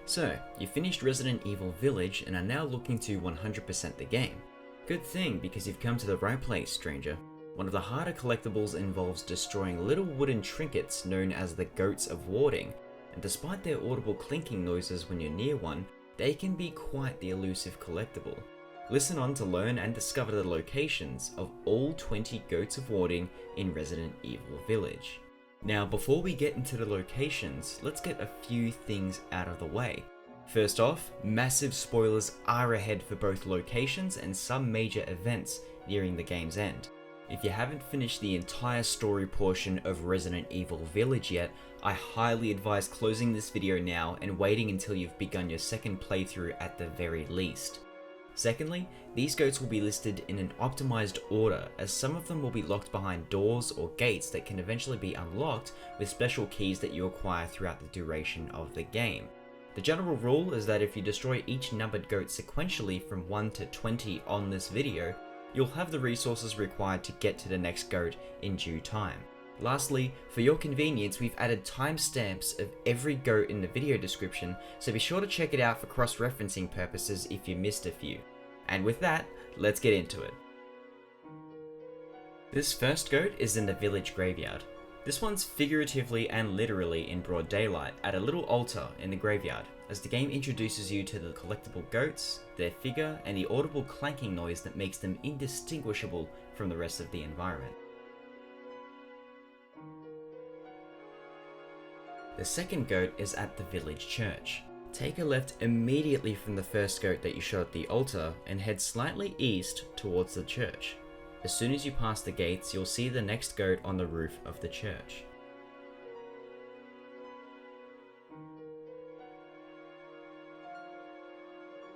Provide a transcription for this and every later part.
So, you finished Resident Evil Village and are now looking to 100% the game. Good thing, because you've come to the right place, stranger. One of the harder collectibles involves destroying little wooden trinkets known as the Goats of Warding, and despite their audible clinking noises when you're near one, they can be quite the elusive collectible. Listen on to learn and discover the locations of all 20 Goats of Warding in Resident Evil Village. Now, before we get into the locations, let's get a few things out of the way. First off, massive spoilers are ahead for both locations and some major events nearing the game's end. If you haven't finished the entire story portion of Resident Evil Village yet, I highly advise closing this video now and waiting until you've begun your second playthrough at the very least. Secondly, these goats will be listed in an optimized order, as some of them will be locked behind doors or gates that can eventually be unlocked with special keys that you acquire throughout the duration of the game. The general rule is that if you destroy each numbered goat sequentially from 1 to 20 on this video, you'll have the resources required to get to the next goat in due time. Lastly, for your convenience, we've added timestamps of every goat in the video description, so be sure to check it out for cross-referencing purposes if you missed a few. And with that, let's get into it. This first goat is in the village graveyard. This one's figuratively and literally in broad daylight at a little altar in the graveyard, as the game introduces you to the collectible goats, their figure, and the audible clanking noise that makes them indistinguishable from the rest of the environment. The second goat is at the village church. Take a left immediately from the first goat that you shot at the altar and head slightly east towards the church. As soon as you pass the gates, you'll see the next goat on the roof of the church.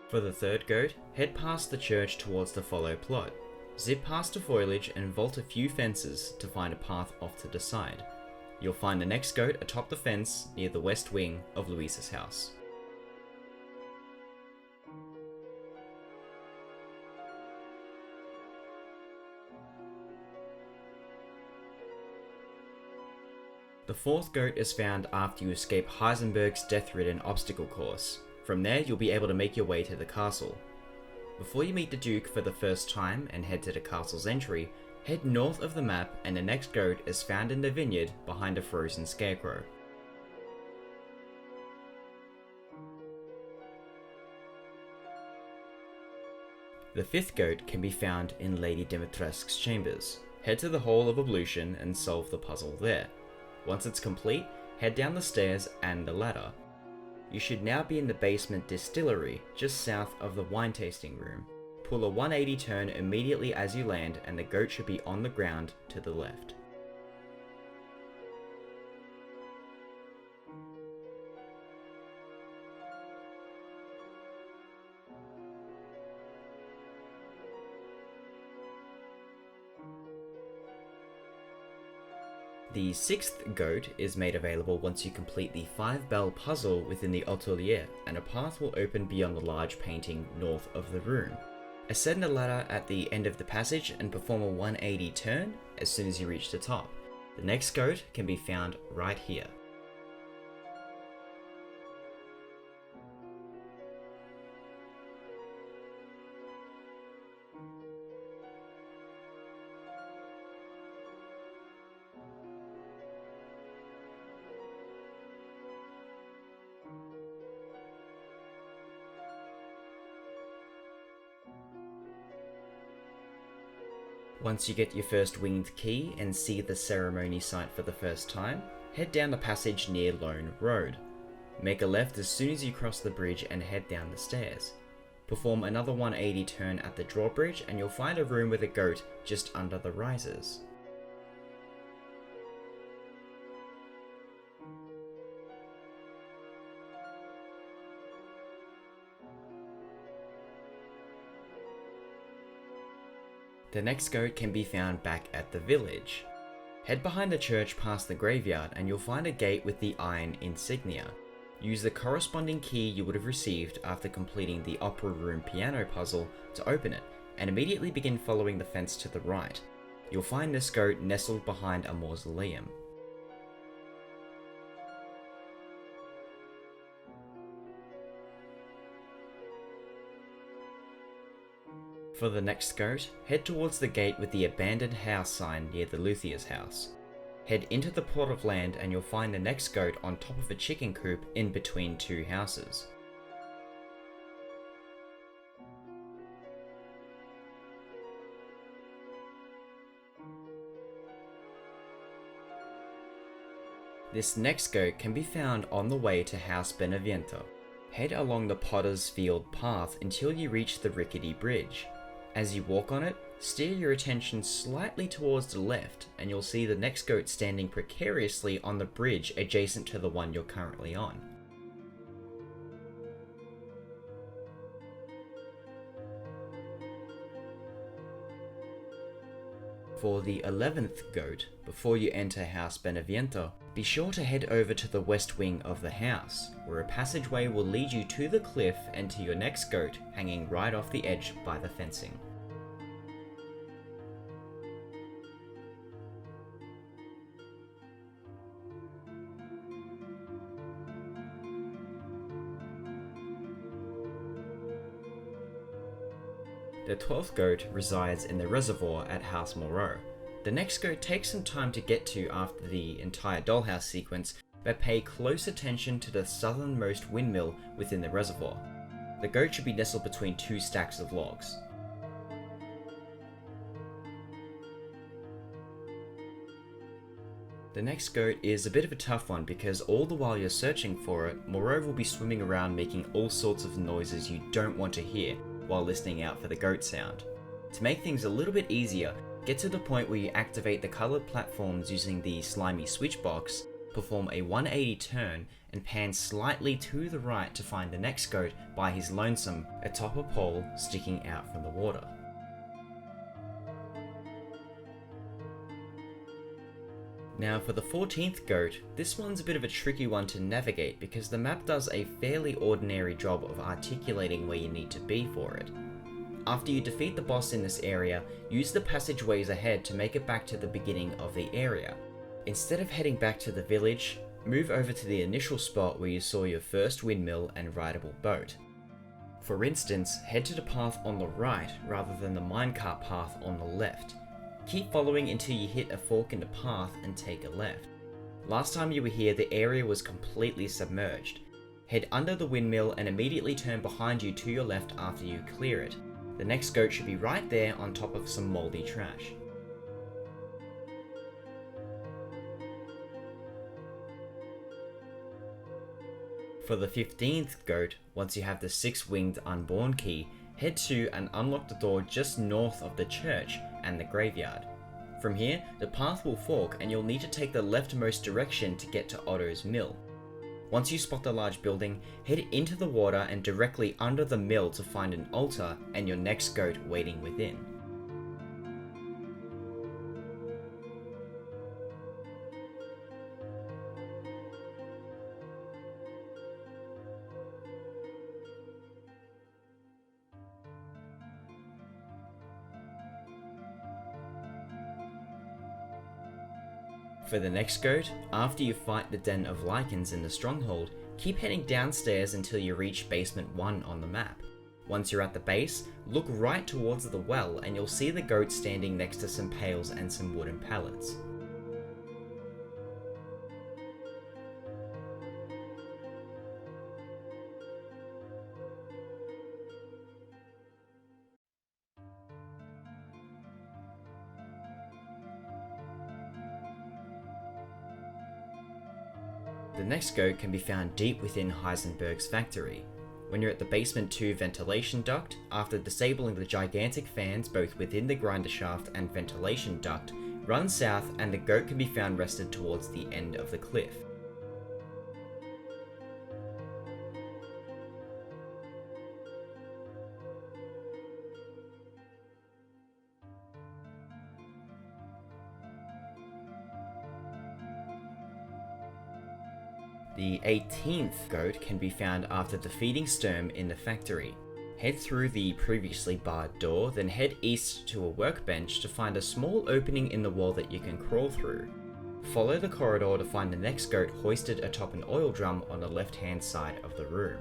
For the third goat, head past the church towards the Fallow plot. Zip past the foliage and vault a few fences to find a path off to the side. You'll find the next goat atop the fence near the west wing of Louisa's house. The fourth goat is found after you escape Heisenberg's death-ridden obstacle course. From there, you'll be able to make your way to the castle. Before you meet the Duke for the first time and head to the castle's entry, head north of the map and the next goat is found in the vineyard behind a frozen scarecrow. The fifth goat can be found in Lady Dimitrescu's chambers. Head to the Hall of Ablution and solve the puzzle there. Once it's complete, head down the stairs and the ladder. You should now be in the basement Distillery, just south of the wine tasting room. Pull a 180 turn immediately as you land and the goat should be on the ground to the left. The sixth goat is made available once you complete the 5-bell puzzle within the Atelier, and a path will open beyond the large painting north of the room. Ascend the ladder at the end of the passage and perform a 180 turn as soon as you reach the top. The next goat can be found right here. Once you get your first winged key and see the ceremony site for the first time, head down the passage near Lone Road. Make a left as soon as you cross the bridge and head down the stairs. Perform another 180 turn at the drawbridge and you'll find a room with a goat just under the risers. The next goat can be found back at the village. Head behind the church past the graveyard and you'll find a gate with the iron insignia. Use the corresponding key you would have received after completing the opera room piano puzzle to open it, and immediately begin following the fence to the right. You'll find this goat nestled behind a mausoleum. For the next goat, head towards the gate with the abandoned house sign near the Luthier's house. Head into the plot of land and you'll find the next goat on top of a chicken coop in between two houses. This next goat can be found on the way to House Beneviento. Head along the Potter's Field path until you reach the rickety bridge. As you walk on it, steer your attention slightly towards the left and you'll see the next goat standing precariously on the bridge adjacent to the one you're currently on. For the 11th goat, before you enter House Beneviento, be sure to head over to the west wing of the house, where a passageway will lead you to the cliff and to your next goat hanging right off the edge by the fencing. The 12th goat resides in the Reservoir at House Moreau. The next goat takes some time to get to after the entire dollhouse sequence, but pay close attention to the southernmost windmill within the reservoir. The goat should be nestled between two stacks of logs. The next goat is a bit of a tough one because all the while you're searching for it, Moreau will be swimming around making all sorts of noises you don't want to hear while listening out for the goat sound. To make things a little bit easier, get to the point where you activate the coloured platforms using the slimy switch box, perform a 180 turn, and pan slightly to the right to find the next goat by his lonesome atop a pole sticking out from the water. Now for the 14th goat, this one's a bit of a tricky one to navigate because the map does a fairly ordinary job of articulating where you need to be for it. After you defeat the boss in this area, use the passageways ahead to make it back to the beginning of the area. Instead of heading back to the village, move over to the initial spot where you saw your first windmill and rideable boat. For instance, head to the path on the right rather than the minecart path on the left. Keep following until you hit a fork in the path and take a left. Last time you were here, the area was completely submerged. Head under the windmill and immediately turn behind you to your left after you clear it. The next goat should be right there on top of some mouldy trash. For the 15th goat, once you have the 6-winged unborn key, head to and unlock the door just north of the church and the graveyard. From here, the path will fork and you'll need to take the leftmost direction to get to Otto's mill. Once you spot the large building, head into the water and directly under the mill to find an altar and your next goat waiting within. For the next goat, after you fight the den of lichens in the Stronghold, keep heading downstairs until you reach basement 1 on the map. Once you're at the base, look right towards the well and you'll see the goat standing next to some pails and some wooden pallets. The next goat can be found deep within Heisenberg's factory. When you're at the basement 2 ventilation duct, after disabling the gigantic fans both within the grinder shaft and ventilation duct, run south and the goat can be found rested towards the end of the cliff. The 18th goat can be found after defeating Sturm in the factory. Head through the previously barred door, then head east to a workbench to find a small opening in the wall that you can crawl through. Follow the corridor to find the next goat hoisted atop an oil drum on the left-hand side of the room.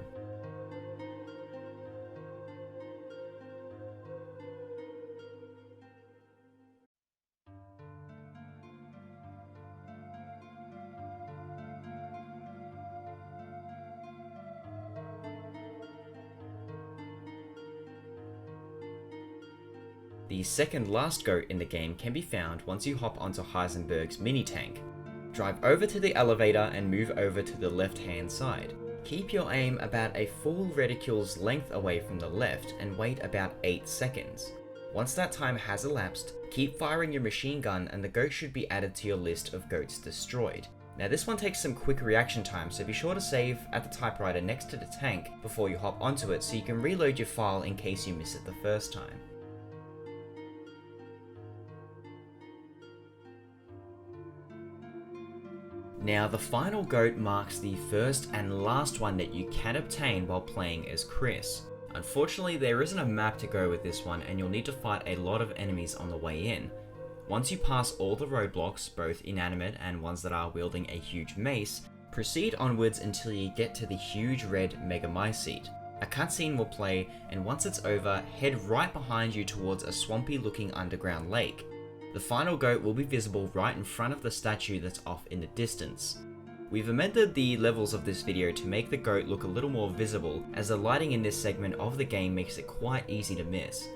The second last goat in the game can be found once you hop onto Heisenberg's mini-tank. Drive over to the elevator and move over to the left-hand side. Keep your aim about a full reticule's length away from the left and wait about 8 seconds. Once that time has elapsed, keep firing your machine gun and the goat should be added to your list of goats destroyed. Now this one takes some quick reaction time, so be sure to save at the typewriter next to the tank before you hop onto it so you can reload your file in case you miss it the first time. Now the final goat marks the first and last one that you can obtain while playing as Chris. Unfortunately, there isn't a map to go with this one and you'll need to fight a lot of enemies on the way in. Once you pass all the roadblocks, both inanimate and ones that are wielding a huge mace, proceed onwards until you get to the huge red Megamycete. A cutscene will play, and once it's over, head right behind you towards a swampy looking underground lake. The final goat will be visible right in front of the statue that's off in the distance. We've amended the levels of this video to make the goat look a little more visible, as the lighting in this segment of the game makes it quite easy to miss.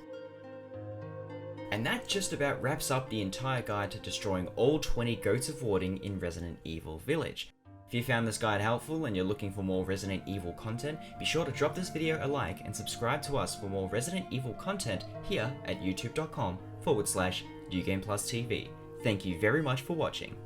And that just about wraps up the entire guide to destroying all 20 goats of warding in Resident Evil Village. If you found this guide helpful and you're looking for more Resident Evil content, be sure to drop this video a like and subscribe to us for more Resident Evil content here at youtube.com/NewGamePlusTV. Thank you very much for watching.